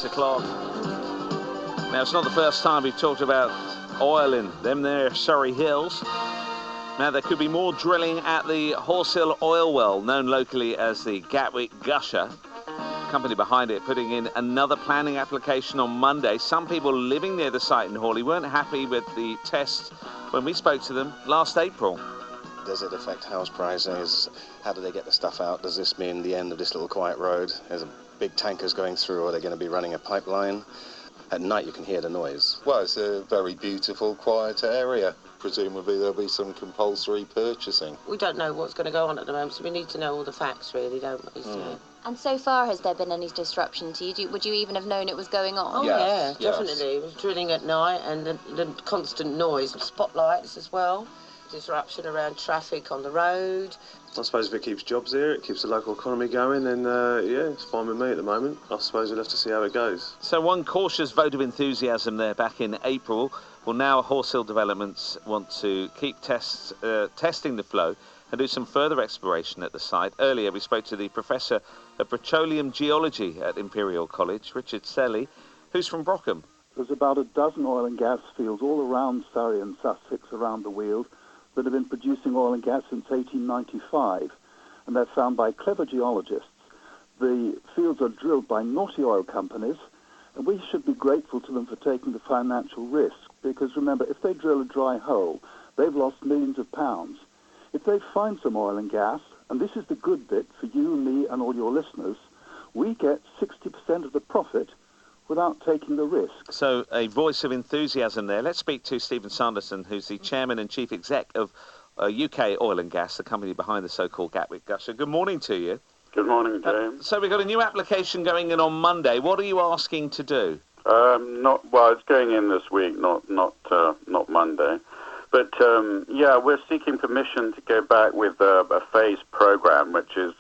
O'clock. Now, it's not the first time we've talked about oil in them there Surrey hills. Now, there could be more drilling at the Horsehill oil well, known locally as the Gatwick Gusher. Company behind it putting in another planning application on Monday. Some people living near the site in Hawley weren't happy with the test when we spoke to them last April. Does it affect house prices? How do they get the stuff out? Does this mean the end of this little quiet road? There's big tankers going through, or are they going to be running a pipeline? At night you can hear the noise. Well, it's a very beautiful, quiet area. Presumably there'll be some compulsory purchasing. We don't know what's going to go on at the moment, so we need to know all the facts, really, don't we? So. And so far, has there been any disruption to you? Would you even have known it was going on? Oh, Yes, yeah, definitely. It was drilling at night and the constant noise, spotlights as well. Disruption around traffic on the road. I suppose if it keeps jobs here, it keeps the local economy going, then yeah, it's fine with me at the moment. I suppose we'll have to see how it goes. So one cautious vote of enthusiasm there back in April. Well, now Horsehill Developments want to keep testing the flow and do some further exploration at the site. Earlier, we spoke to the Professor of Petroleum Geology at Imperial College, Richard Selly, who's from Brockham. There's about a dozen oil and gas fields all around Surrey and Sussex around the Weald that have been producing oil and gas since 1895, and they're found by clever geologists. The fields are drilled by naughty oil companies, and we should be grateful to them for taking the financial risk, because remember, if they drill a dry hole, they've lost millions of pounds. If they find some oil and gas, and this is the good bit for you, me, and all your listeners, we get 60% of the profit without taking the risk. So a voice of enthusiasm there. Let's speak to Stephen Sanderson, who's the chairman and chief exec of UK Oil and Gas, the company behind the so-called Gatwick Gusher. Good morning to you. Good morning, James. So we've got a new application going in on Monday. What are you asking to do? It's going in this week, not Monday. But yeah, we're seeking permission to go back with a phased program, which is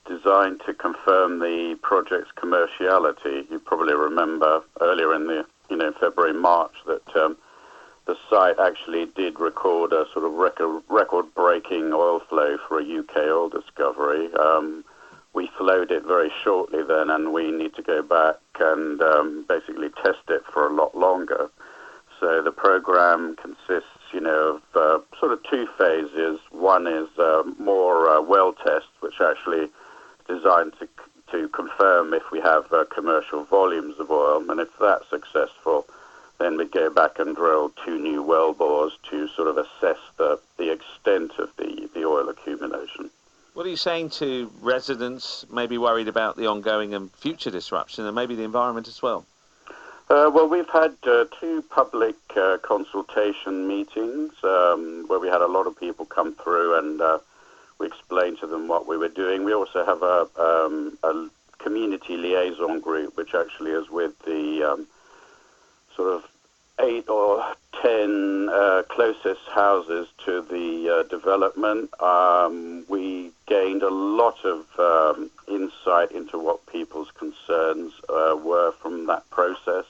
designed to confirm the project's commerciality. You probably remember earlier in the February, March that the site actually did record a sort of record-breaking oil flow for a UK oil discovery. We flowed it very shortly then, and we need to go back and basically test it for a lot longer. So the program consists, of sort of two phases. One is more well test, which actually designed to confirm if we have commercial volumes of oil, and if that's successful, then we go back and drill 2 new well bores to sort of assess the extent of the oil accumulation. What are you saying to residents maybe worried about the ongoing and future disruption, and maybe the environment as well? Well, we've had 2 public consultation meetings where we had a lot of people come through, and we explained to them what we were doing. We also have a community liaison group, which actually is with the sort of 8 or 10 closest houses to the development. We gained a lot of insight into what people's concerns were from that process.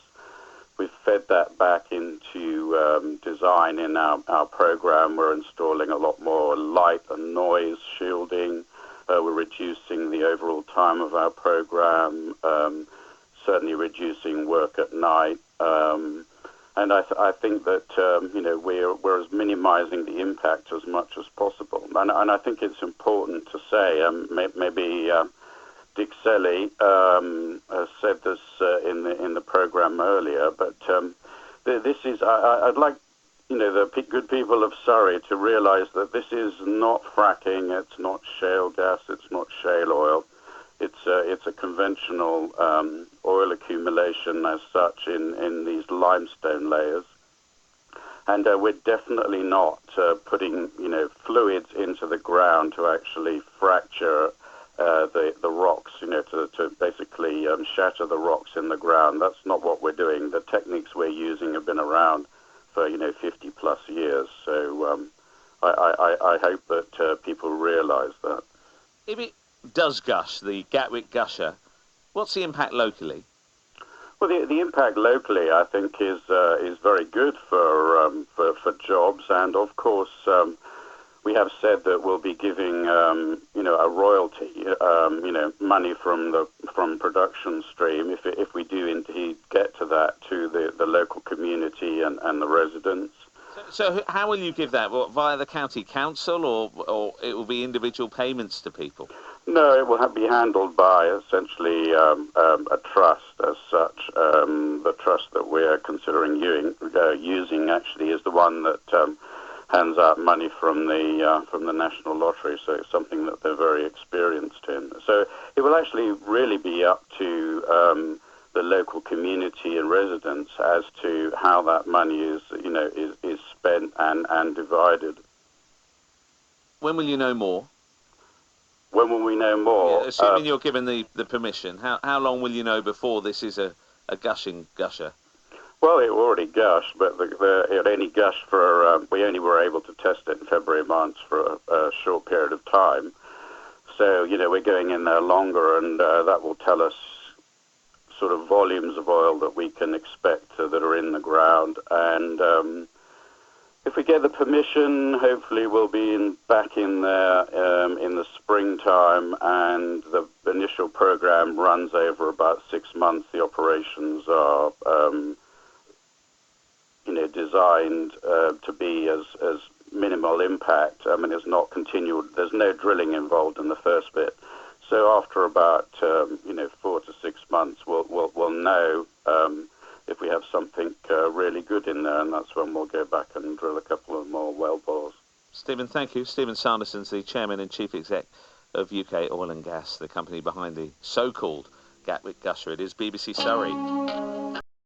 We've fed that back into design in our program. We're installing a lot more light and noise shielding. We're reducing the overall time of our program, certainly reducing work at night. And I think that we're minimizing the impact as much as possible. And I think it's important to say, maybe Dick Selly said this in the program earlier, but this is I'd like the good people of Surrey to realise that this is not fracking, it's not shale gas, it's not shale oil. It's a conventional oil accumulation as such in these limestone layers, and we're definitely not putting fluids into the ground to actually fracture the rocks, to basically shatter the rocks in the ground. That's not what we're doing. The techniques we're using have been around for 50 plus years. So I hope that people realise that. If it does gush, the Gatwick Gusher, what's the impact locally? Well, the impact locally, I think, is very good for jobs, and of course we have said that we'll be giving, a royalty, money from production stream if we do indeed get to that, to the local community and the residents. So how will you give that? What, via the county council, or it will be individual payments to people? No, it will be handled by essentially a trust as such. The trust that we're considering using actually is the one that hands out money from the National Lottery, so it's something that they're very experienced in. So it will actually really be up to the local community and residents as to how that money is spent and divided. When will you know more? When will we know more? Yeah, assuming you're given the permission, how long will you know before this is a gusher? Well, it already gushed, but it only gushed for, we only were able to test it in February, March for a short period of time. So, we're going in there longer, and that will tell us sort of volumes of oil that we can expect that are in the ground. And if we get the permission, hopefully we'll be back in there in the springtime, and the initial program runs over about 6 months. The operations are designed to be as minimal impact. I mean, it's not continual. There's no drilling involved in the first bit. So after about 4 to 6 months, we'll know if we have something really good in there, and that's when we'll go back and drill a couple of more well bores. Stephen, thank you. Stephen Sanderson's the chairman and chief exec of UK Oil and Gas, the company behind the so-called Gatwick Gusher. It is BBC Surrey.